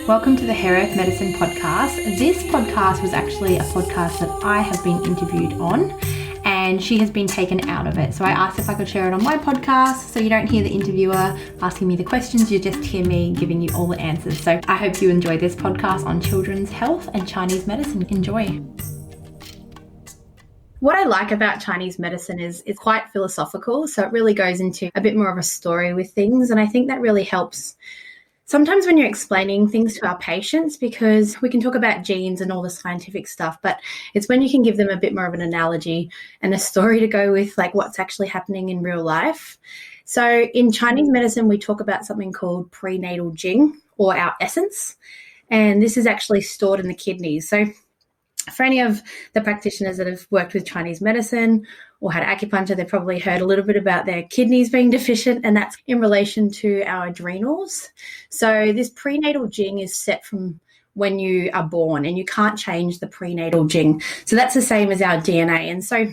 Welcome to the Hair Earth Medicine podcast. This podcast was actually a podcast that I have been interviewed on, and she has been taken out of it. So I asked if I could share it on my podcast so you don't hear the interviewer asking me the questions, you just hear me giving you all the answers. So I hope you enjoy this podcast on children's health and Chinese medicine. Enjoy. What I like about Chinese medicine is it's quite philosophical. So it really goes into a bit more of a story with things. And I think that really helps sometimes when you're explaining things to our patients, because we can talk about genes and all the scientific stuff, but it's when you can give them a bit more of an analogy and a story to go with, like what's actually happening in real life. So in Chinese medicine, we talk about something called prenatal Jing, or our essence. And this is actually stored in the kidneys. So for any of the practitioners that have worked with Chinese medicine or had acupuncture, they've probably heard a little bit about their kidneys being deficient, and that's in relation to our adrenals. So this prenatal Jing is set from when you are born, and you can't change the prenatal Jing. So that's the same as our DNA. And so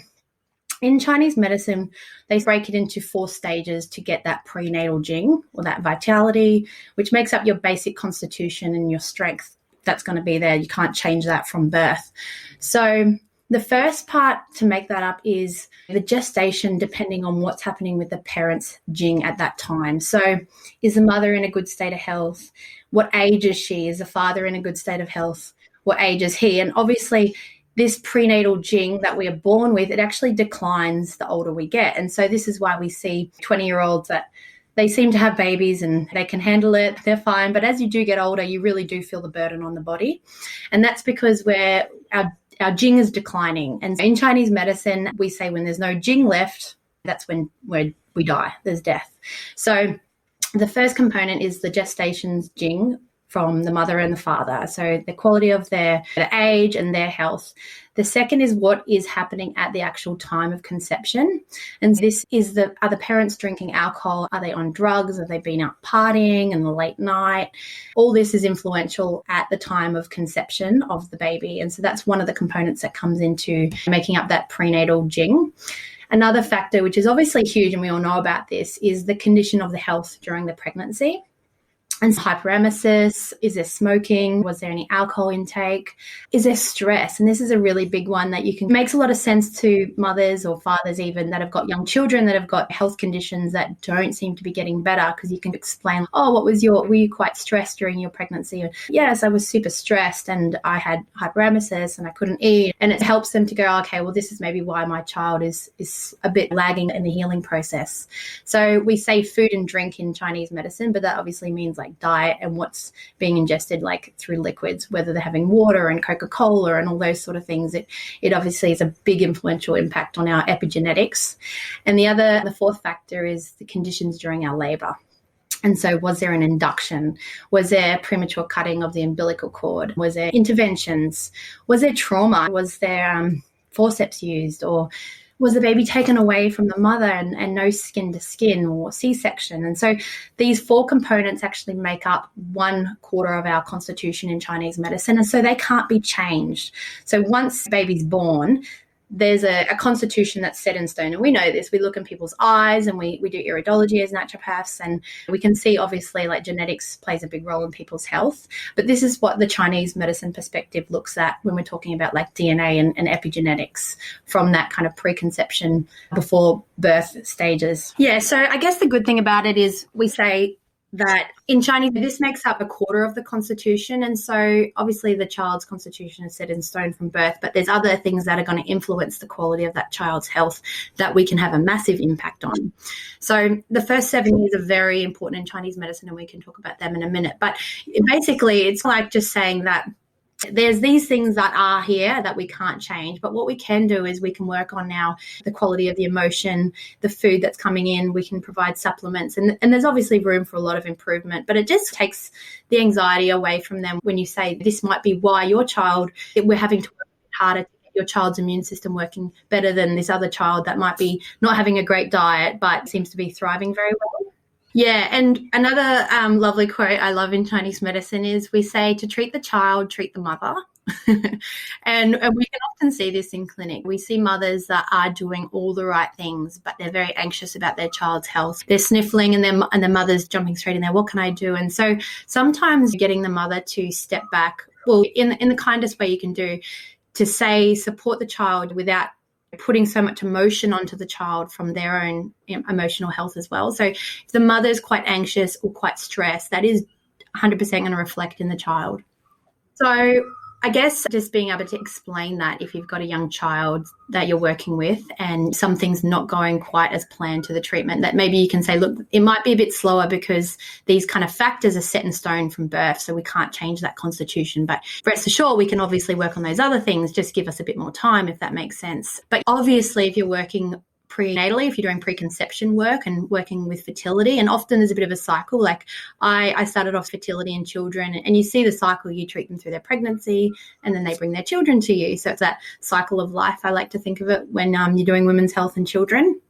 in Chinese medicine, they break it into 4 stages to get that prenatal Jing, or that vitality, which makes up your basic constitution and your strength. That's going to be there. You can't change that from birth. So the first part to make that up is the gestation, depending on what's happening with the parent's Jing at that time. So is the mother in a good state of health? What age is she? Is the father in a good state of health? What age is he? And obviously this prenatal Jing that we are born with, it actually declines the older we get. And so this is why we see 20-year-olds that they seem to have babies and they can handle it, they're fine. But as you do get older, you really do feel the burden on the body. And that's because our Jing is declining. And in Chinese medicine, we say when there's no Jing left, that's when we die, there's death. So the first component is the gestation's Jing from the mother and the father. So the quality of their age and their health. The second is what is happening at the actual time of conception. And this is are the parents drinking alcohol? Are they on drugs? Have they been out partying in the late night? All this is influential at the time of conception of the baby. And so that's one of the components that comes into making up that prenatal Jing. Another factor, which is obviously huge, and we all know about this, is the condition of the health during the pregnancy. And hyperemesis, is there smoking? Was there any alcohol intake? Is there stress? And this is a really big one that makes a lot of sense to mothers or fathers even that have got young children that have got health conditions that don't seem to be getting better, because you can explain, were you quite stressed during your pregnancy? And, yes, I was super stressed and I had hyperemesis and I couldn't eat. And it helps them to go, okay, well, this is maybe why my child is a bit lagging in the healing process. So we say food and drink in Chinese medicine, but that obviously means like diet and what's being ingested like through liquids, whether they're having water and Coca-Cola and all those sort of things. It obviously is a big influential impact on our epigenetics. And the fourth factor is the conditions during our labor. And so was there an induction? Was there premature cutting of the umbilical cord? Was there interventions? Was there trauma? Was there forceps used? Or was the baby taken away from the mother and no skin to skin, or C-section? And so these 4 components actually make up 1/4 of our constitution in Chinese medicine. And so they can't be changed. So once the baby's born, there's a constitution that's set in stone. And we know this. We look in people's eyes, and we do iridology as naturopaths, and we can see obviously like genetics plays a big role in people's health. But this is what the Chinese medicine perspective looks at when we're talking about like DNA and epigenetics from that kind of preconception before birth stages. Yeah, so I guess the good thing about it is we say that in Chinese, this makes up 1/4 of the constitution. And so obviously the child's constitution is set in stone from birth, but there's other things that are going to influence the quality of that child's health that we can have a massive impact on. So the first 7 years are very important in Chinese medicine, and we can talk about them in a minute. But basically, it's like just saying that there's these things that are here that we can't change, but what we can do is we can work on now the quality of the emotion, the food that's coming in. We can provide supplements, and there's obviously room for a lot of improvement, but it just takes the anxiety away from them when you say this might be why we're having to work harder to get your child's immune system working better than this other child that might be not having a great diet but seems to be thriving very well. Yeah, and another lovely quote I love in Chinese medicine is we say to treat the child, treat the mother. and we can often see this in clinic. We see mothers that are doing all the right things, but they're very anxious about their child's health. They're sniffling and the mother's jumping straight in there. What can I do? And so sometimes getting the mother to step back, well, in the kindest way you can do, to say support the child without putting so much emotion onto the child from their own emotional health as well. So if the mother's quite anxious or quite stressed, that is 100% going to reflect in the child. So I guess just being able to explain that if you've got a young child that you're working with and something's not going quite as planned to the treatment, that maybe you can say, look, it might be a bit slower because these kind of factors are set in stone from birth, so we can't change that constitution. But rest assured, we can obviously work on those other things, just give us a bit more time, if that makes sense. But obviously, if you're working prenatally, if you're doing preconception work and working with fertility, and often there's a bit of a cycle. Like I started off fertility in children, and you see the cycle. You treat them through their pregnancy and then they bring their children to you. So it's that cycle of life, I like to think of it, when you're doing women's health and children.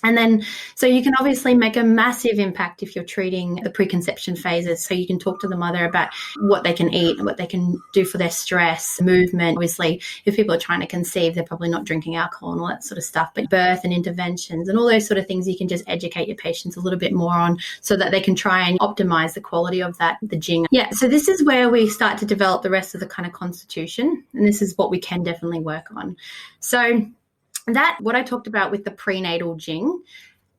And then, so you can obviously make a massive impact if you're treating the preconception phases. So you can talk to the mother about what they can eat, what they can do for their stress, movement. Obviously, if people are trying to conceive, they're probably not drinking alcohol and all that sort of stuff. But birth and interventions and all those sort of things, you can just educate your patients a little bit more on so that they can try and optimize the quality of that, the Jing. Yeah, so this is where we start to develop the rest of the kind of constitution. And this is what we can definitely work on. So that, what I talked about with the prenatal Jing,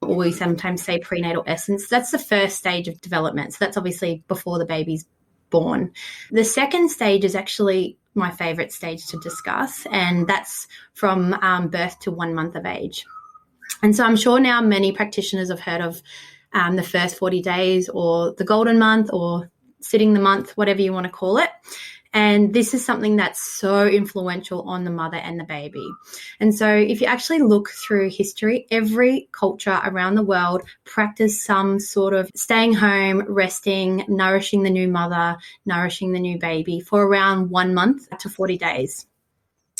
or we sometimes say prenatal essence, that's the first stage of development. So that's obviously before the baby's born. The second stage is actually my favorite stage to discuss, and that's from birth to 1 month of age. And so I'm sure now many practitioners have heard of the first 40 days or the golden month or sitting the month, whatever you want to call it. And this is something that's so influential on the mother and the baby. And so if you actually look through history, every culture around the world practice some sort of staying home, resting, nourishing the new mother, nourishing the new baby for around 1 month to 40 days.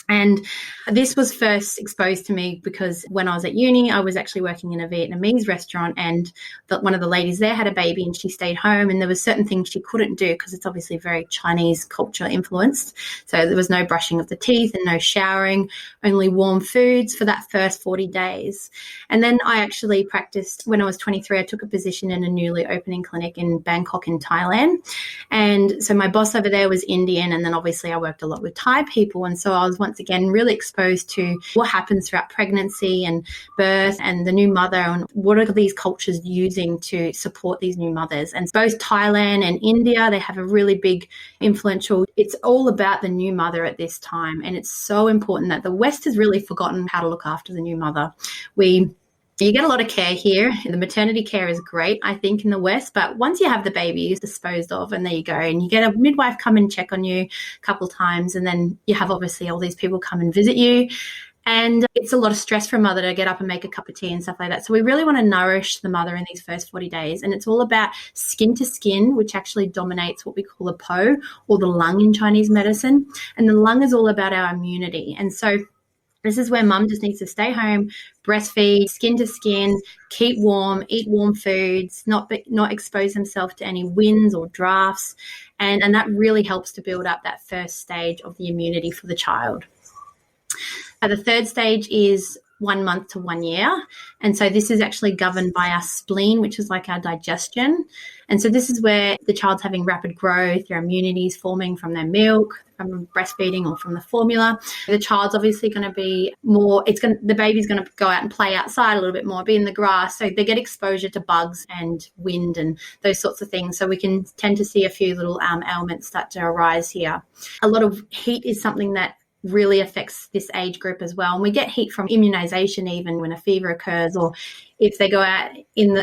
And this was first exposed to me because when I was at uni, I was actually working in a Vietnamese restaurant, and one of the ladies there had a baby and she stayed home, and there was certain things she couldn't do because it's obviously very Chinese culture influenced. So there was no brushing of the teeth and no showering, only warm foods for that first 40 days. And then I actually practiced when I was 23. I took a position in a newly opening clinic in Bangkok in Thailand. And so my boss over there was Indian, and then obviously I worked a lot with Thai people. And so I was once again really exposed to what happens throughout pregnancy and birth and the new mother, and what are these cultures using to support these new mothers. And both Thailand and India, they have a really big influential, it's all about the new mother at this time. And it's so important that the West has really forgotten how to look after the new mother. You get a lot of care here. The maternity care is great, I think, in the West. But once you have the baby, it's disposed of, and there you go. And you get a midwife come and check on you a couple of times. And then you have obviously all these people come and visit you. And it's a lot of stress for a mother to get up and make a cup of tea and stuff like that. So we really want to nourish the mother in these first 40 days. And it's all about skin to skin, which actually dominates what we call a po, or the lung in Chinese medicine. And the lung is all about our immunity. And so this is where mum just needs to stay home, breastfeed, skin to skin, keep warm, eat warm foods, not expose themselves to any winds or drafts. And that really helps to build up that first stage of the immunity for the child. The third stage is 1 month to 1 year. And so this is actually governed by our spleen, which is like our digestion. And so this is where the child's having rapid growth, their immunity is forming from their milk, from breastfeeding or from the formula. The child's obviously going to be more, the baby's going to go out and play outside a little bit more, be in the grass. So they get exposure to bugs and wind and those sorts of things. So we can tend to see a few little ailments start to arise here. A lot of heat is something that really affects this age group as well. And we get heat from immunization, even when a fever occurs, or if they go out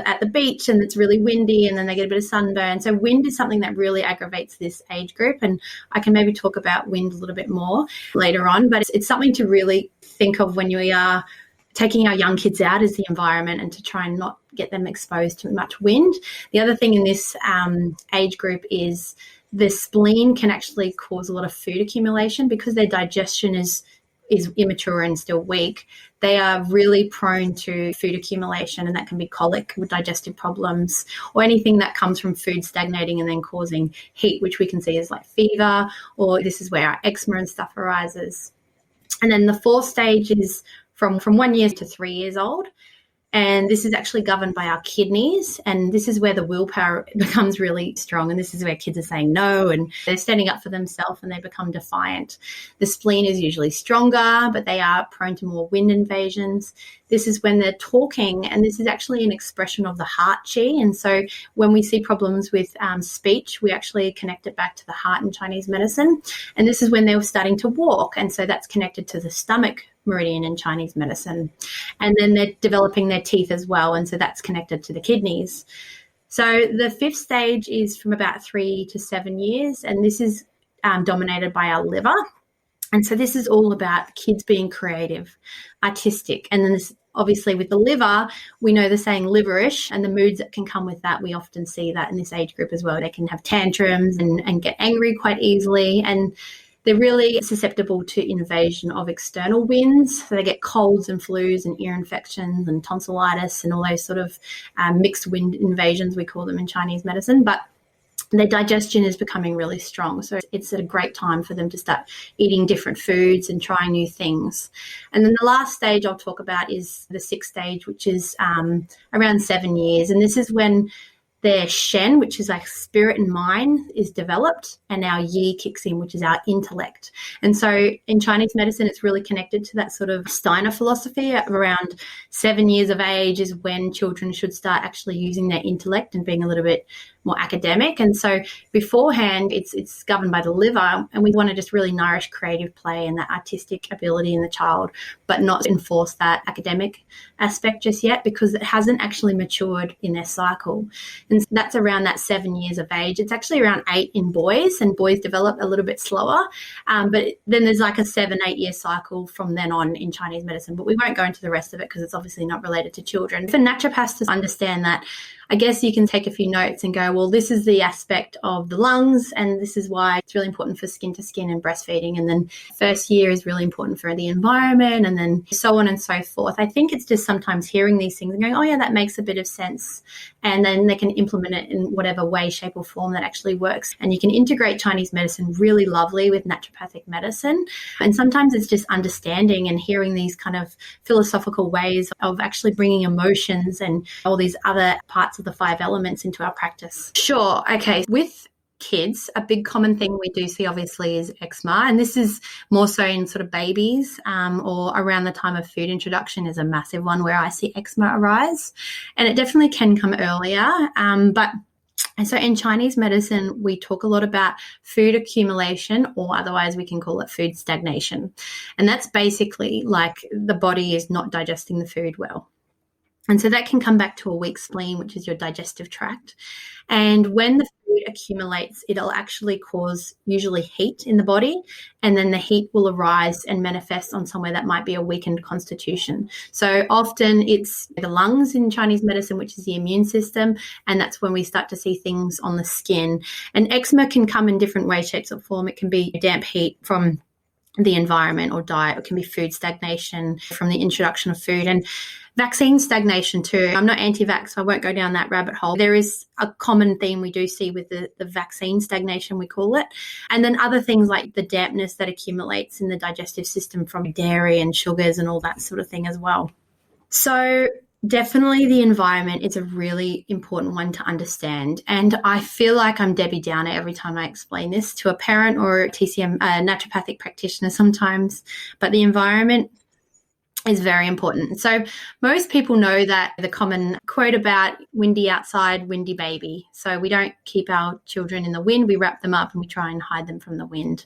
at the beach and it's really windy and then they get a bit of sunburn. So wind is something that really aggravates this age group. And I can maybe talk about wind a little bit more later on, but it's something to really think of when you are taking our young kids out as the environment, and to try and not get them exposed to much wind. The other thing in this age group is the spleen can actually cause a lot of food accumulation because their digestion is is immature and still weak, they are really prone to food accumulation, and that can be colic with digestive problems or anything that comes from food stagnating and then causing heat, which we can see as like fever, or this is where our eczema and stuff arises. And then the fourth stage is from 1 year to 3 years old. And this is actually governed by our kidneys. And this is where the willpower becomes really strong. And this is where kids are saying no and they're standing up for themselves and they become defiant. The spleen is usually stronger, but they are prone to more wind invasions. This is when they're talking, and this is actually an expression of the heart chi. And so when we see problems with speech, we actually connect it back to the heart in Chinese medicine. And this is when they were starting to walk. And so that's connected to the stomach meridian in Chinese medicine. And then they're developing their teeth as well, and so that's connected to the kidneys. So the fifth stage is from about 3 to 7 years, and this is dominated by our liver. And so this is all about kids being creative, artistic. And then this, obviously with the liver, we know the saying liverish, and the moods that can come with that. We often see that in this age group as well. They can have tantrums and get angry quite easily, and they're really susceptible to invasion of external winds. So they get colds and flus and ear infections and tonsillitis and all those sort of mixed wind invasions, we call them in Chinese medicine. But their digestion is becoming really strong. So it's a great time for them to start eating different foods and trying new things. And then the last stage I'll talk about is the sixth stage, which is around 7 years. And this is when their Shen, which is like spirit and mind, is developed, and our Yi kicks in, which is our intellect. And so in Chinese medicine, it's really connected to that sort of Steiner philosophy. Around 7 years of age is when children should start actually using their intellect and being a little bit more academic. And so beforehand, it's governed by the liver, and we want to just really nourish creative play and that artistic ability in the child, but not enforce that academic aspect just yet, because it hasn't actually matured in their cycle. And that's around that 7 years of age. It's actually around 8 in boys, and boys develop a little bit slower. But then there's like a 7-8 year cycle from then on in Chinese medicine. But we won't go into the rest of it because it's obviously not related to children. For naturopaths to understand that, I guess you can take a few notes and go, well, this is the aspect of the lungs, and this is why it's really important for skin to skin and breastfeeding. And then first year is really important for the environment, and then so on and so forth. I think it's just sometimes hearing these things and going, oh yeah, that makes a bit of sense. And then they can implement it in whatever way, shape or form that actually works. And you can integrate Chinese medicine really lovely with naturopathic medicine. And sometimes it's just understanding and hearing these kind of philosophical ways of actually bringing emotions and all these other parts of the 5 elements into our practice. Sure. Okay. With kids, a big common thing we do see obviously is eczema, and this is more so in sort of babies or around the time of food introduction is a massive one where I see eczema arise, and it definitely can come earlier. And so in Chinese medicine, we talk a lot about food accumulation, or otherwise we can call it food stagnation. And that's basically like the body is not digesting the food well. And so that can come back to a weak spleen, which is your digestive tract. And when the food accumulates, it'll actually cause usually heat in the body, and then the heat will arise and manifest on somewhere that might be a weakened constitution. So often it's the lungs in Chinese medicine, which is the immune system, and that's when we start to see things on the skin. And eczema can come in different ways, shapes or form. It can be damp heat from the environment or diet. It can be food stagnation from the introduction of food, and vaccine stagnation too. I'm not anti-vax, so I won't go down that rabbit hole. There is a common theme we do see with the vaccine stagnation, we call it. And then other things like the dampness that accumulates in the digestive system from dairy and sugars and all that sort of thing as well. So definitely the environment is a really important one to understand. And I feel like I'm Debbie Downer every time I explain this to a parent or a TCM, a naturopathic practitioner sometimes. But the environment is very important. So most people know that the common quote about windy outside, windy baby. So we don't keep our children in the wind, we wrap them up and we try and hide them from the wind.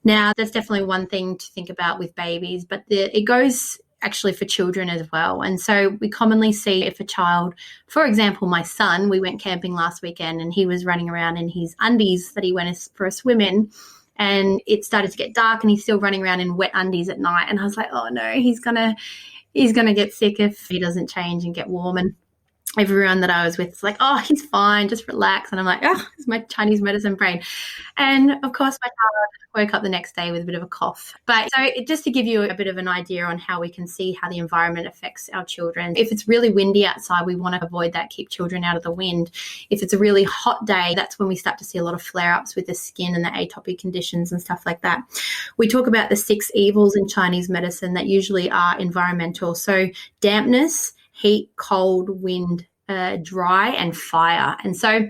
Now, that's definitely one thing to think about with babies, but it goes actually for children as well. And so we commonly see if a child, for example, my son, we went camping last weekend and he was running around in his undies that he went for a swim in, and it started to get dark and he's still running around in wet undies at night. And I was like, oh no, he's gonna get sick if he doesn't change and get warm. And everyone that I was with is like, oh, he's fine, just relax. And I'm like, oh, it's my Chinese medicine brain. And of course, my child woke up the next day with a bit of a cough. But so just to give you a bit of an idea on how we can see how the environment affects our children. If it's really windy outside, we want to avoid that, keep children out of the wind. If it's a really hot day, that's when we start to see a lot of flare-ups with the skin and the atopic conditions and stuff like that. We talk about the 6 evils in Chinese medicine that usually are environmental. So dampness, heat, cold, wind, dry, and fire. And so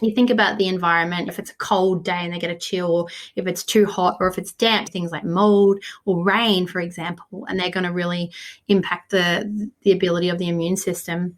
you think about the environment. If it's a cold day and they get a chill, or if it's too hot, or if it's damp, things like mold or rain, for example, and they're going to really impact the ability of the immune system.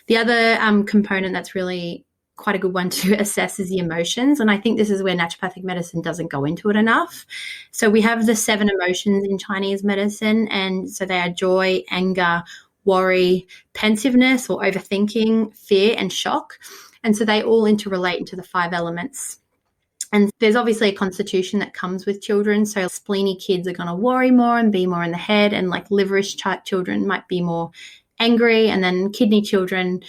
The other component that's really quite a good one to assess is the emotions. And I think this is where naturopathic medicine doesn't go into it enough. So we have the 7 emotions in Chinese medicine. And so they are joy, anger, worry, pensiveness or overthinking, fear, and shock. And so they all interrelate into the 5 elements. And there's obviously a constitution that comes with children. So spleeny kids are going to worry more and be more in the head, and like liverish children might be more angry. And then kidney children,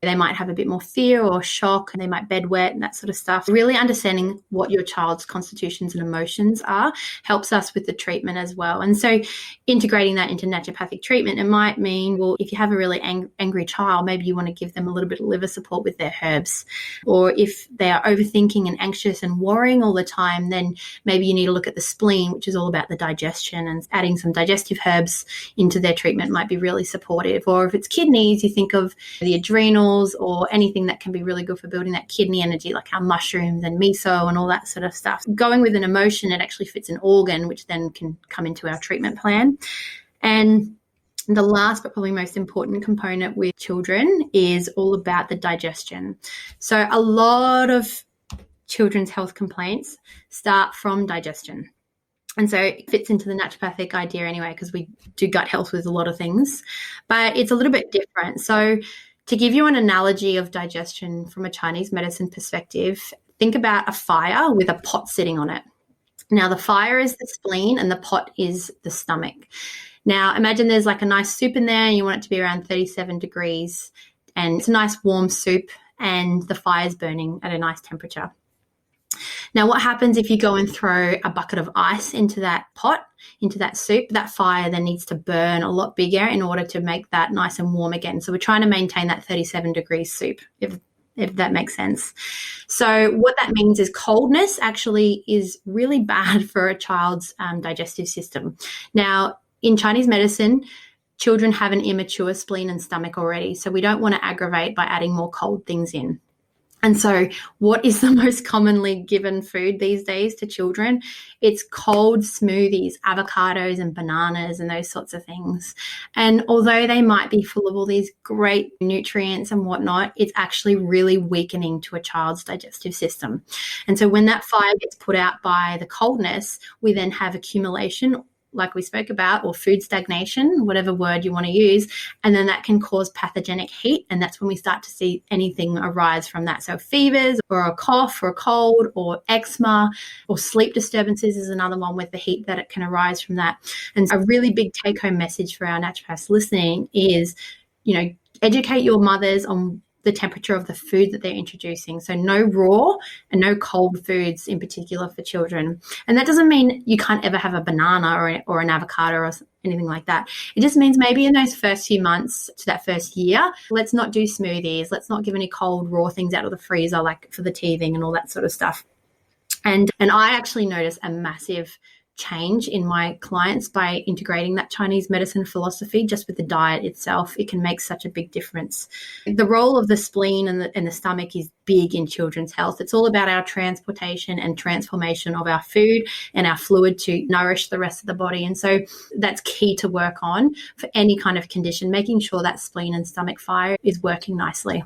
they might have a bit more fear or shock, and they might bedwet and that sort of stuff. Really understanding what your child's constitutions and emotions are helps us with the treatment as well. And so integrating that into naturopathic treatment, it might mean, well, if you have a really angry child, maybe you want to give them a little bit of liver support with their herbs. Or if they are overthinking and anxious and worrying all the time, then maybe you need to look at the spleen, which is all about the digestion, and adding some digestive herbs into their treatment might be really supportive. Or if it's kidneys, you think of the adrenal or anything that can be really good for building that kidney energy, like our mushrooms and miso and all that sort of stuff. Going with an emotion, it actually fits an organ, which then can come into our treatment plan. And the last but probably most important component with children is all about the digestion. So a lot of children's health complaints start from digestion. And so it fits into the naturopathic idea anyway, because we do gut health with a lot of things, but it's a little bit different. So to give you an analogy of digestion from a Chinese medicine perspective, think about a fire with a pot sitting on it. Now, the fire is the spleen and the pot is the stomach. Now, imagine there's like a nice soup in there and you want it to be around 37 degrees, and it's a nice warm soup and the fire's burning at a nice temperature. Now, what happens if you go and throw a bucket of ice into that pot, into that soup? That fire then needs to burn a lot bigger in order to make that nice and warm again. So we're trying to maintain that 37 degrees soup, if that makes sense. So what that means is coldness actually is really bad for a child's digestive system. Now, in Chinese medicine, children have an immature spleen and stomach already, so we don't want to aggravate by adding more cold things in. And so what is the most commonly given food these days to children? It's cold smoothies, avocados and bananas and those sorts of things. And although they might be full of all these great nutrients and whatnot, it's actually really weakening to a child's digestive system. And so when that fire gets put out by the coldness, we then have accumulation, like we spoke about, or food stagnation, whatever word you want to use, and then that can cause pathogenic heat, and that's when we start to see anything arise from that. So fevers or a cough or a cold or eczema or sleep disturbances is another one with the heat that it can arise from that. And a really big take-home message for our naturopaths listening is, educate your mothers on the temperature of the food that they're introducing. So no raw and no cold foods in particular for children. And that doesn't mean you can't ever have a banana or an avocado or anything like that. It just means maybe in those first few months to that first year, let's not do smoothies. Let's not give any cold raw things out of the freezer, like for the teething and all that sort of stuff. And I actually notice a massive change in my clients by integrating that Chinese medicine philosophy just with the diet itself. It can make such a big difference. The role of the spleen and the stomach is big in children's health. It's all about our transportation and transformation of our food and our fluid to nourish the rest of the body. And so that's key to work on for any kind of condition, making sure that spleen and stomach fire is working nicely.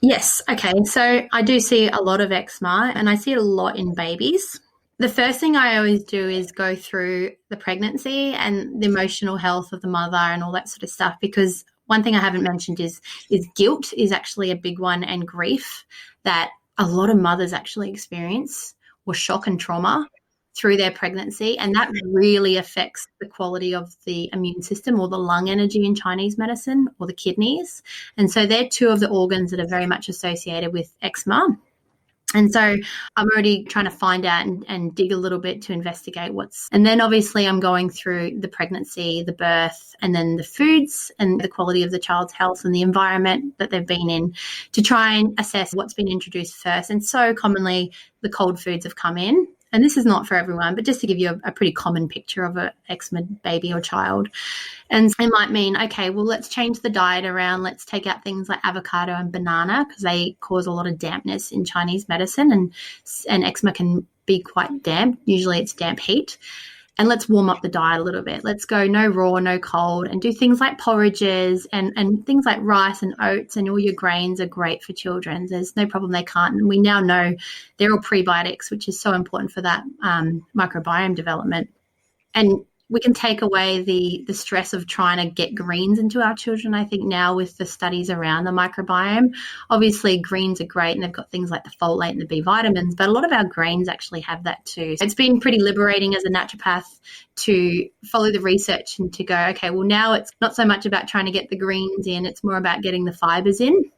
Yes. Okay. So I do see a lot of eczema, and I see it a lot in babies. The first thing I always do is go through the pregnancy and the emotional health of the mother and all that sort of stuff, because one thing I haven't mentioned is guilt is actually a big one, and grief that a lot of mothers actually experience, or shock and trauma through their pregnancy, and that really affects the quality of the immune system or the lung energy in Chinese medicine, or the kidneys. And so they're two of the organs that are very much associated with eczema. And so I'm already trying to find out and dig a little bit to investigate and then obviously I'm going through the pregnancy, the birth, and then the foods and the quality of the child's health and the environment that they've been in to try and assess what's been introduced first. And so commonly the cold foods have come in. And this is not for everyone, but just to give you a pretty common picture of an eczema baby or child. And it might mean, okay, well, let's change the diet around. Let's take out things like avocado and banana because they cause a lot of dampness in Chinese medicine, and eczema can be quite damp. Usually it's damp heat. And let's warm up the diet a little bit. Let's go no raw, no cold, and do things like porridges and things like rice and oats, and all your grains are great for children. There's no problem they can't. And we now know they're all prebiotics, which is so important for that microbiome development. And we can take away the stress of trying to get greens into our children, I think, now with the studies around the microbiome. Obviously, greens are great, and they've got things like the folate and the B vitamins, but a lot of our grains actually have that too. So it's been pretty liberating as a naturopath to follow the research and to go, okay, well, now it's not so much about trying to get the greens in, it's more about getting the fibers in.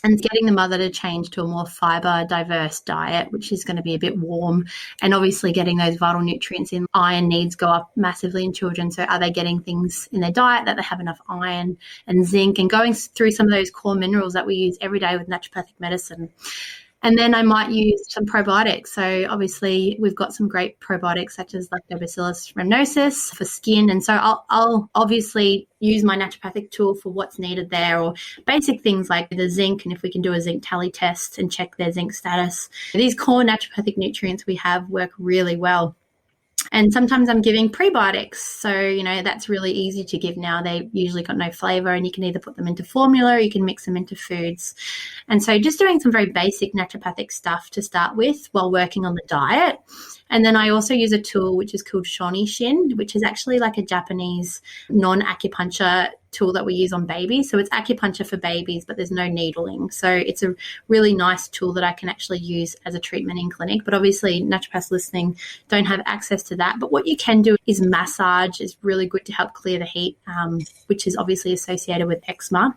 And getting the mother to change to a more fibre diverse diet, which is going to be a bit warm, and obviously getting those vital nutrients in. Iron needs go up massively in children. So are they getting things in their diet that they have enough iron and zinc, and going through some of those core minerals that we use every day with naturopathic medicine. And then I might use some probiotics. So obviously we've got some great probiotics such as Lactobacillus rhamnosus for skin. And so I'll obviously use my naturopathic tool for what's needed there, or basic things like the zinc, and if we can do a zinc tally test and check their zinc status. These core naturopathic nutrients we have work really well. And sometimes I'm giving prebiotics. So, that's really easy to give now. They usually got no flavor, and you can either put them into formula or you can mix them into foods. And so just doing some very basic naturopathic stuff to start with while working on the diet. And then I also use a tool which is called Shoni Shin, which is actually like a Japanese non-acupuncture tool that we use on babies. So it's acupuncture for babies, but there's no needling. So it's a really nice tool that I can actually use as a treatment in clinic. But obviously naturopaths listening don't have access to that. But what you can do is massage is really good to help clear the heat, which is obviously associated with eczema.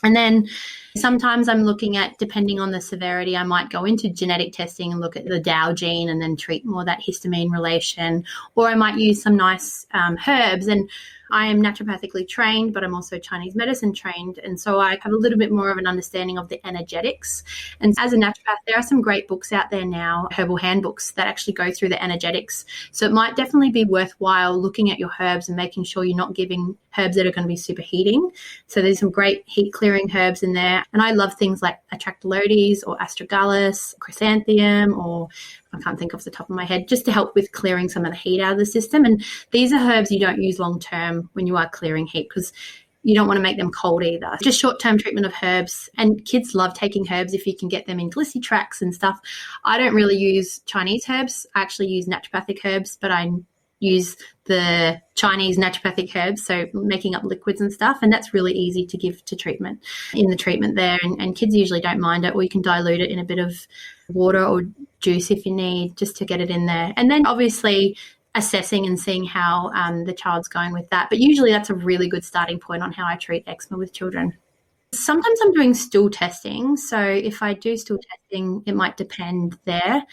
And then sometimes I'm looking at, depending on the severity, I might go into genetic testing and look at the Dow gene and then treat more that histamine relation. Or I might use some nice herbs. And I am naturopathically trained, but I'm also Chinese medicine trained. And so I have a little bit more of an understanding of the energetics. And as a naturopath, there are some great books out there now, herbal handbooks that actually go through the energetics. So it might definitely be worthwhile looking at your herbs and making sure you're not giving herbs that are going to be superheating. So there's some great heat clearing herbs in there. And I love things like atractylodes or astragalus, chrysanthemum, or I can't think off the top of my head, just to help with clearing some of the heat out of the system. And these are herbs you don't use long term when you are clearing heat, because you don't want to make them cold either. Just short-term treatment of herbs. And kids love taking herbs if you can get them in glissy tracts and stuff. I don't really use Chinese herbs. I actually use naturopathic herbs, but I use the Chinese naturopathic herbs, so making up liquids and stuff, and that's really easy to give to treatment in the treatment there, and kids usually don't mind it, or you can dilute it in a bit of water or juice if you need, just to get it in there. And then obviously assessing and seeing how the child's going with that, but usually that's a really good starting point on how I treat eczema with children. Sometimes I'm doing stool testing, so if I do stool testing, it might depend there.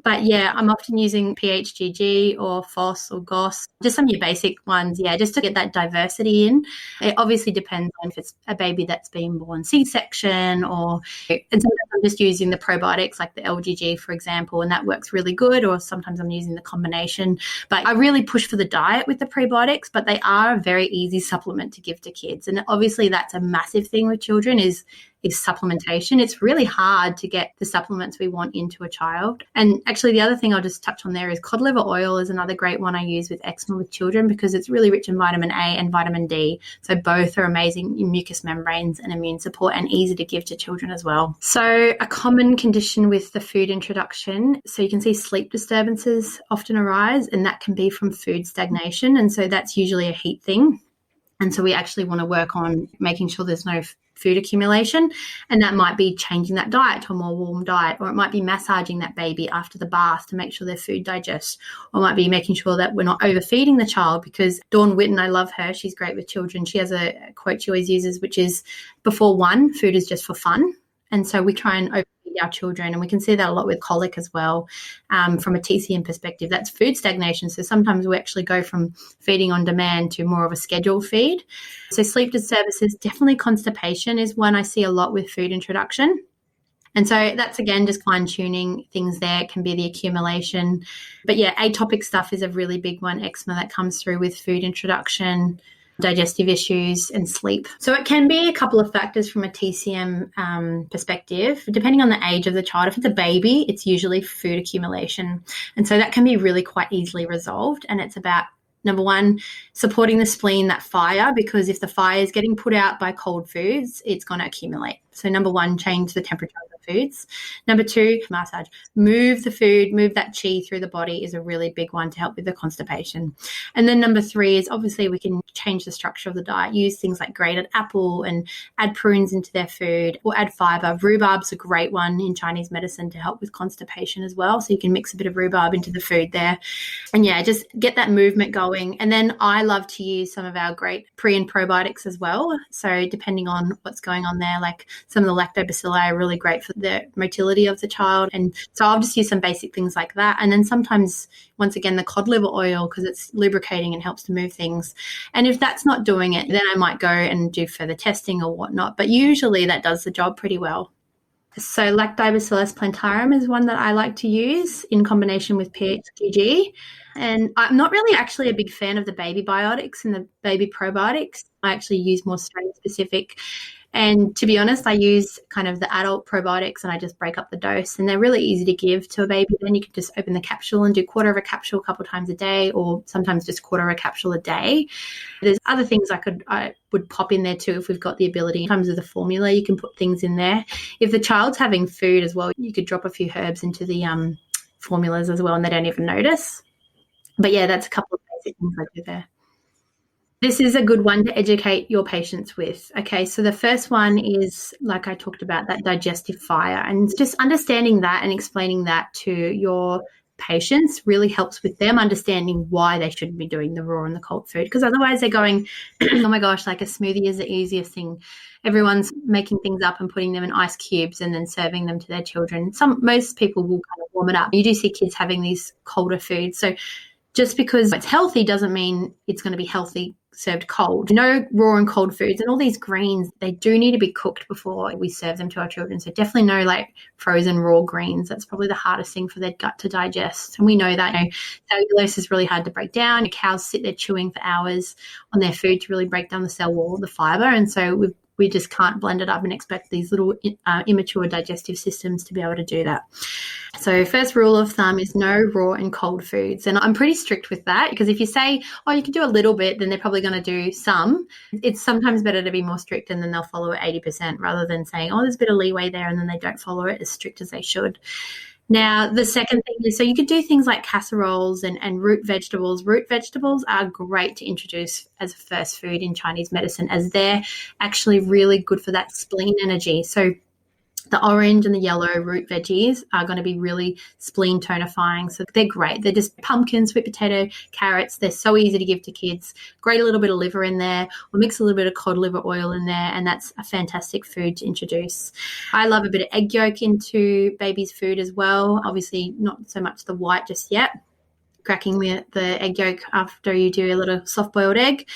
But yeah, I'm often using PHGG or FOS or GOS, just some of your basic ones, just to get that diversity in. It obviously depends on if it's a baby that's been born C-section, and sometimes I'm just using the probiotics like the LGG, for example, and that works really good, or sometimes I'm using the combination. But I really push for the diet with the prebiotics, but they are a very easy supplement to give to kids. And obviously that's a massive thing with children is supplementation. It's really hard to get the supplements we want into a child. And actually the other thing I'll just touch on there is cod liver oil is another great one I use with eczema with children, because it's really rich in vitamin A and vitamin D. So both are amazing in mucous membranes and immune support, and easy to give to children as well. So a common condition with the food introduction, so you can see sleep disturbances often arise, and that can be from food stagnation. And so that's usually a heat thing. And so we actually want to work on making sure there's no food accumulation, and that might be changing that diet to a more warm diet, or it might be massaging that baby after the bath to make sure their food digests, or it might be making sure that we're not overfeeding the child, because Dawn Witten, I love her, she's great with children, she has a quote she always uses, which is, before one, food is just for fun. And so we try and overfeed our children, and we can see that a lot with colic as well. From a TCM perspective, that's food stagnation. So sometimes we actually go from feeding on demand to more of a scheduled feed. So sleep disturbances, definitely constipation is one I see a lot with food introduction. And so that's, again, just fine-tuning things there. It can be the accumulation. But, yeah, atopic stuff is a really big one, eczema that comes through with food introduction, digestive issues, and sleep. So it can be a couple of factors from a TCM perspective, depending on the age of the child. If it's a baby, it's usually food accumulation. And so that can be really quite easily resolved. And it's about, number one, supporting the spleen, that fire, because if the fire is getting put out by cold foods, it's going to accumulate. So number one, change the temperature of the foods. Number two, massage. Move the food, move that chi through the body is a really big one to help with the constipation. And then number three is, obviously we can change the structure of the diet, use things like grated apple and add prunes into their food, or add fiber. Rhubarb's a great one in Chinese medicine to help with constipation as well. So you can mix a bit of rhubarb into the food there. And yeah, just get that movement going. And then I love to use some of our great pre and probiotics as well. So depending on what's going on there, like some of the lactobacilli are really great for the motility of the child. And so I'll just use some basic things like that. And then sometimes, once again, the cod liver oil, because it's lubricating and helps to move things. And if that's not doing it, then I might go and do further testing or whatnot. But usually that does the job pretty well. So Lactobacillus plantarum is one that I like to use in combination with PHGG. And I'm not really actually a big fan of the baby biotics and the baby probiotics. I actually use more strain-specific. And to be honest, I use kind of the adult probiotics, and I just break up the dose, and they're really easy to give to a baby. Then you can just open the capsule and do quarter of a capsule a couple of times a day, or sometimes just quarter of a capsule a day. There's other things I would pop in there too if we've got the ability. In terms of the formula, you can put things in there. If the child's having food as well, you could drop a few herbs into the formulas as well, and they don't even notice. But yeah, that's a couple of basic things I do there. This is a good one to educate your patients with. Okay, so the first one is, like I talked about, that digestive fire, and just understanding that and explaining that to your patients really helps with them understanding why they shouldn't be doing the raw and the cold food, because otherwise they're going, oh my gosh, like a smoothie is the easiest thing. Everyone's making things up and putting them in ice cubes and then serving them to their children. Most people will kind of warm it up. You do see kids having these colder foods. So just because it's healthy doesn't mean it's going to be healthy served cold. Raw and cold foods, and all these greens, they do need to be cooked before we serve them to our children. So definitely no like frozen raw greens. That's probably the hardest thing for their gut to digest. And we know that cellulose is really hard to break down. Cows sit there chewing for hours on their food to really break down the cell wall, the fiber. And so we just can't blend it up and expect these little immature digestive systems to be able to do that. So first rule of thumb is no raw and cold foods. And I'm pretty strict with that, because if you say, oh, you can do a little bit, then they're probably going to do some. It's sometimes better to be more strict, and then they'll follow it 80% rather than saying, oh, there's a bit of leeway there, and then they don't follow it as strict as they should. Now, the second thing is, so you could do things like casseroles and root vegetables. Root vegetables are great to introduce as a first food in Chinese medicine, as they're actually really good for that spleen energy. So the orange and the yellow root veggies are going to be really spleen tonifying. So they're great. They're just pumpkin, sweet potato, carrots. They're so easy to give to kids. Grate a little bit of liver in there, or mix a little bit of cod liver oil in there, and that's a fantastic food to introduce. I love a bit of egg yolk into baby's food as well. Obviously not so much the white just yet. Cracking the egg yolk after you do a little soft-boiled egg,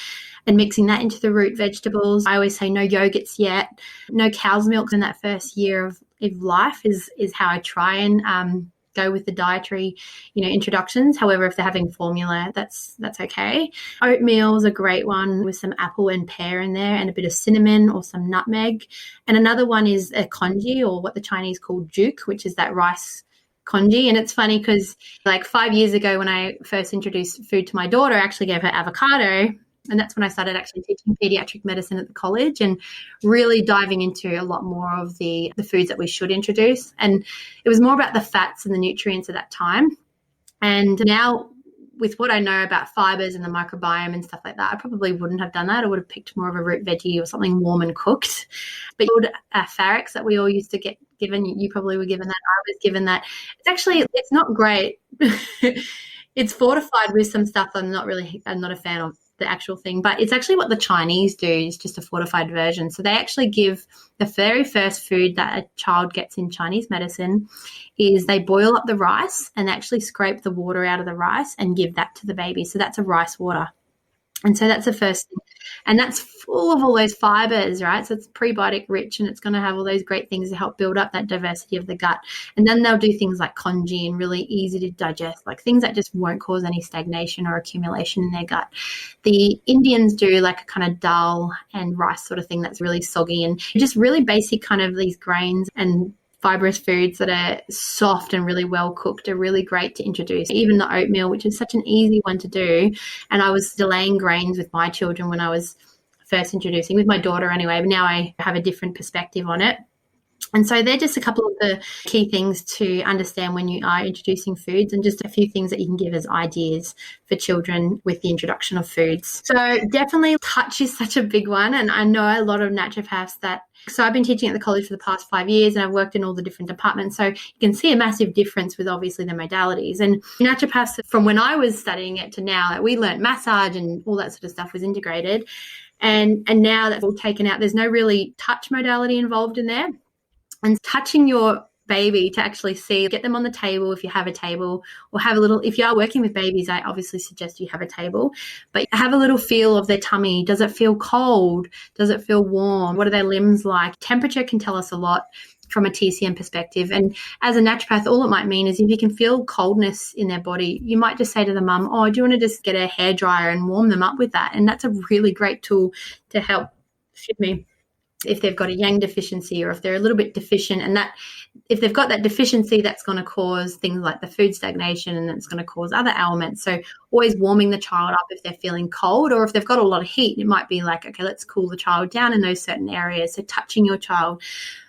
and mixing that into the root vegetables. I always say no yogurts yet, no cow's milk in that first year of life is how I try and go with the dietary, introductions. However, if they're having formula, that's okay. Oatmeal is a great one with some apple and pear in there, and a bit of cinnamon or some nutmeg. And another one is a congee, or what the Chinese call juk, which is that rice congee. And it's funny because like 5 years ago when I first introduced food to my daughter, I actually gave her avocado. And that's when I started actually teaching pediatric medicine at the college, and really diving into a lot more of the foods that we should introduce. And it was more about the fats and the nutrients at that time. And now with what I know about fibers and the microbiome and stuff like that, I probably wouldn't have done that. I would have picked more of a root veggie or something warm and cooked. But Pharax that we all used to get given, you probably were given that. I was given that. It's not great. It's fortified with some stuff I'm not a fan of the actual thing, but it's actually what the Chinese do. Is just a fortified version. So they actually give the very first food that a child gets in Chinese medicine is they boil up the rice and actually scrape the water out of the rice and give that to the baby. So that's a rice water. And so that's the first thing. And that's full of all those fibers, right? So it's prebiotic rich and it's going to have all those great things to help build up that diversity of the gut. And then they'll do things like congee and really easy to digest, like things that just won't cause any stagnation or accumulation in their gut. The Indians do like a kind of dal and rice sort of thing that's really soggy and just really basic kind of these grains and fibrous foods that are soft and really well cooked are really great to introduce. Even the oatmeal, which is such an easy one to do. And I was delaying grains with my children when I was first introducing, with my daughter anyway, but now I have a different perspective on it. And so they're just a couple of the key things to understand when you are introducing foods, and just a few things that you can give as ideas for children with the introduction of foods. So definitely touch is such a big one. And I know a lot of naturopaths so I've been teaching at the college for the past 5 years and I've worked in all the different departments. So you can see a massive difference with obviously the modalities. And naturopaths, from when I was studying it to now, that we learned massage and all that sort of stuff was integrated. And now that's all taken out. There's no really touch modality involved in there. And touching your baby to actually see, get them on the table if you have a table, or have a little, if you are working with babies, I obviously suggest you have a table, but have a little feel of their tummy. Does it feel cold? Does it feel warm? What are their limbs like? Temperature can tell us a lot from a TCM perspective. And as a naturopath, all it might mean is if you can feel coldness in their body, you might just say to the mum, oh, do you want to just get a hairdryer and warm them up with that? And that's a really great tool to help, if they've got a yang deficiency or if they're a little bit deficient, and that if they've got that deficiency, that's going to cause things like the food stagnation and it's going to cause other ailments. So always warming the child up if they're feeling cold, or if they've got a lot of heat, it might be like, okay, let's cool the child down in those certain areas. So touching your child,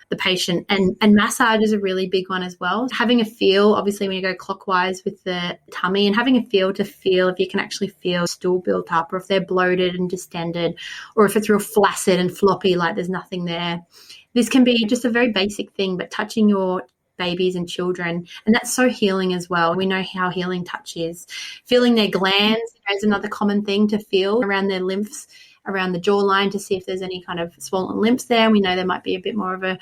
the patient, and massage is a really big one as well. Having a feel, obviously when you go clockwise with the tummy, and having a feel if you can actually feel stool built up, or if they're bloated and distended, or if it's real flaccid and floppy, like there's nothing there. This can be just a very basic thing, but touching your babies and children, and that's so healing as well. We know how healing touch is. Feeling their glands is another common thing to feel around their lymphs, around the jawline, to see if there's any kind of swollen lymphs there. We know there might be a bit more of a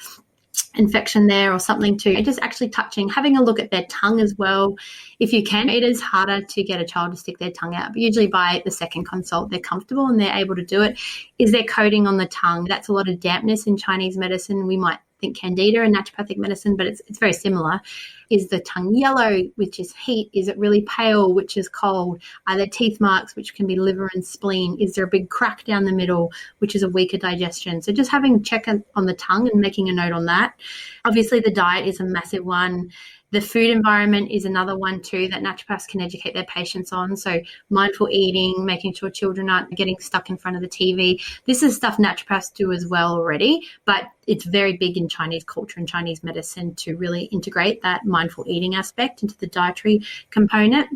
infection there or something too. And just actually touching, having a look at their tongue as well. If you can, it is harder to get a child to stick their tongue out, but usually by the second consult, they're comfortable and they're able to do it. Is there coating on the tongue? That's a lot of dampness in Chinese medicine. We might think candida in naturopathic medicine, but it's very similar. Is the tongue yellow, which is heat? Is it really pale, which is cold? Are there teeth marks, which can be liver and spleen? Is there a big crack down the middle, which is a weaker digestion? So just having a check on the tongue and making a note on that. Obviously, the diet is a massive one. The food environment is another one too that naturopaths can educate their patients on. So mindful eating, making sure children aren't getting stuck in front of the TV. This is stuff naturopaths do as well already, but it's very big in Chinese culture and Chinese medicine to really integrate that mindful eating aspect into the dietary component.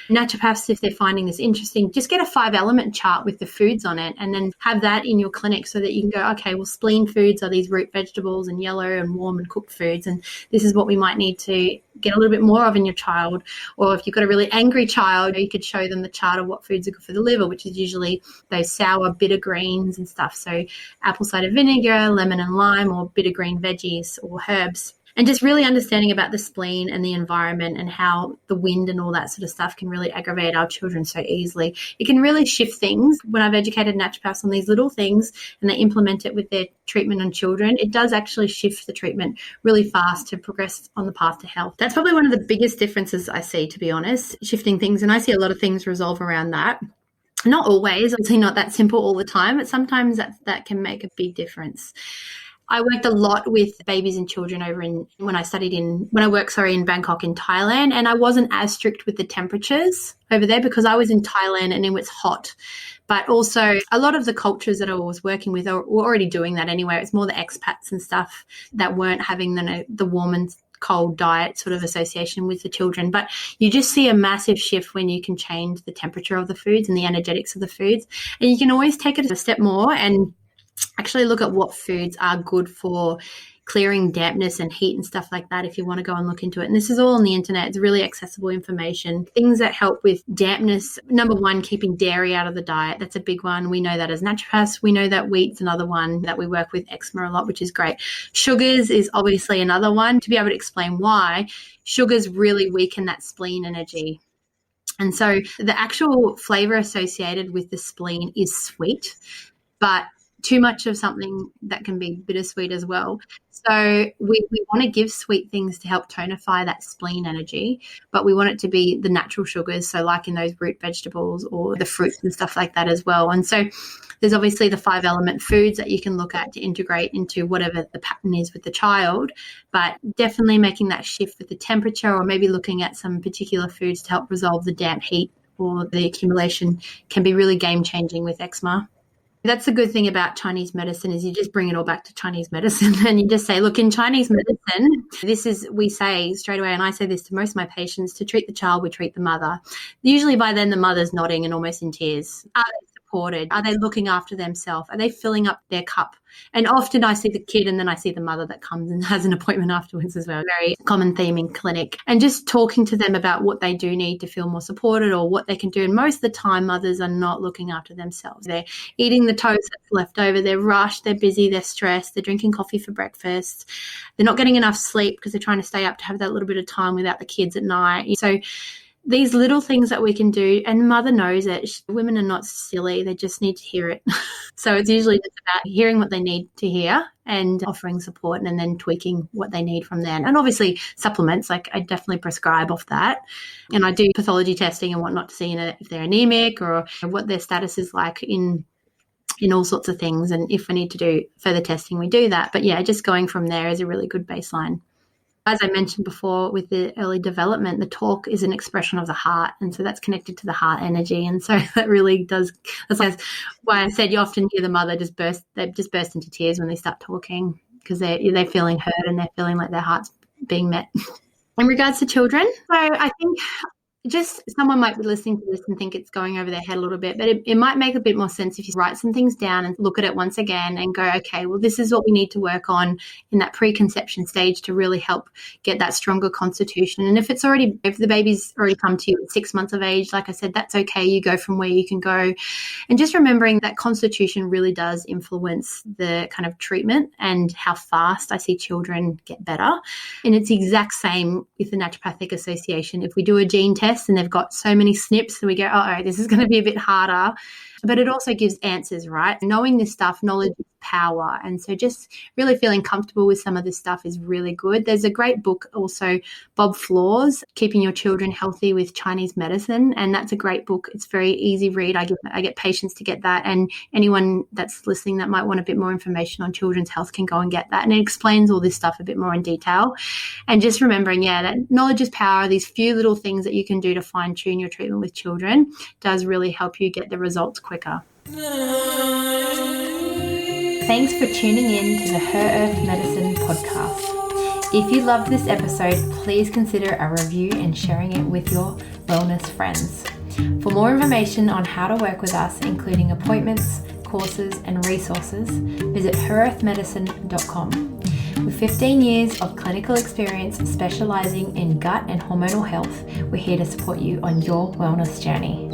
Naturopaths, if they're finding this interesting, just get a 5-element chart with the foods on it and then have that in your clinic so that you can go, okay, well, spleen foods are these root vegetables and yellow and warm and cooked foods, and this is what we might need to get a little bit more of in your child. Or if you've got a really angry child, you could show them the chart of what foods are good for the liver, which is usually those sour bitter greens and stuff. So apple cider vinegar, lemon and lime, or bitter green veggies or herbs. And just really understanding about the spleen and the environment and how the wind and all that sort of stuff can really aggravate our children so easily. It can really shift things. When I've educated naturopaths on these little things and they implement it with their treatment on children, it does actually shift the treatment really fast to progress on the path to health. That's probably one of the biggest differences I see, to be honest, shifting things. And I see a lot of things resolve around that. Not always, obviously not that simple all the time, but sometimes that can make a big difference. I worked a lot with babies and children when I worked in Bangkok in Thailand, and I wasn't as strict with the temperatures over there because I was in Thailand and it was hot. But also a lot of the cultures that I was working with were already doing that anyway. It's more the expats and stuff that weren't having the warm and cold diet sort of association with the children. But you just see a massive shift when you can change the temperature of the foods and the energetics of the foods. And you can always take it a step more and actually look at what foods are good for clearing dampness and heat and stuff like that if you want to go and look into it. And this is all on the internet. It's really accessible information. Things that help with dampness. Number one, keeping dairy out of the diet. That's a big one. We know that as naturopaths. We know that wheat's another one that we work with eczema a lot, which is great. Sugars is obviously another one. To be able to explain why, sugars really weaken that spleen energy. And so the actual flavor associated with the spleen is sweet, but too much of something that can be bittersweet as well. So we want to give sweet things to help tonify that spleen energy, but we want it to be the natural sugars, so like in those root vegetables or the fruits and stuff like that as well. And so there's obviously the 5 element foods that you can look at to integrate into whatever the pattern is with the child, but definitely making that shift with the temperature, or maybe looking at some particular foods to help resolve the damp heat or the accumulation, can be really game-changing with eczema. That's the good thing about Chinese medicine, is you just bring it all back to Chinese medicine and you just say, look, in Chinese medicine, we say straight away, and I say this to most of my patients, to treat the child, we treat the mother. Usually by then the mother's nodding and almost in tears. Are they supported? Are they looking after themselves? Are they filling up their cup? And often I see the kid and then I see the mother that comes and has an appointment afterwards as well. Very common theme in clinic. And just talking to them about what they do need to feel more supported or what they can do. And most of the time, mothers are not looking after themselves. They're eating the toast that's left over. They're rushed. They're busy. They're stressed. They're drinking coffee for breakfast. They're not getting enough sleep because they're trying to stay up to have that little bit of time without the kids at night. So these little things that we can do, and mother knows it. Women are not silly. They just need to hear it. So it's usually just about hearing what they need to hear and offering support and then tweaking what they need from there. And obviously supplements, like I definitely prescribe off that. And I do pathology testing and whatnot to see if they're anemic or what their status is like in all sorts of things. And if we need to do further testing, we do that. But yeah, just going from there is a really good baseline. As I mentioned before, with the early development, the talk is an expression of the heart. And so that's connected to the heart energy. And so that really does, that's why I said you often hear the mother just burst into tears when they start talking, because they're feeling heard and they're feeling like their heart's being met. In regards to children, so I think just someone might be listening to this and think it's going over their head a little bit, but it might make a bit more sense if you write some things down and look at it once again and go, okay, well, this is what we need to work on in that preconception stage to really help get that stronger constitution. And if the baby's already come to you at 6 months of age, like I said, that's okay. You go from where you can go. And just remembering that constitution really does influence the kind of treatment and how fast I see children get better. And it's the exact same with the Naturopathic Association. If we do a gene test and they've got so many SNPs, so we go, oh, this is going to be a bit harder. But it also gives answers, right? Knowing this stuff, knowledge is power. And so just really feeling comfortable with some of this stuff is really good. There's a great book also, Bob Floor's Keeping Your Children Healthy with Chinese Medicine. And that's a great book. It's very easy read. I get patients to get that. And anyone that's listening that might want a bit more information on children's health can go and get that. And it explains all this stuff a bit more in detail. And just remembering, that knowledge is power. These few little things that you can do to fine tune your treatment with children does really help you get the results quicker. Thanks for tuning in to the Her Earth Medicine podcast. If you loved this episode, please consider a review and sharing it with your wellness friends. For more information on how to work with us, including appointments, courses, and resources, visit herearthmedicine.com. With 15 years of clinical experience specializing in gut and hormonal health, we're here to support you on your wellness journey.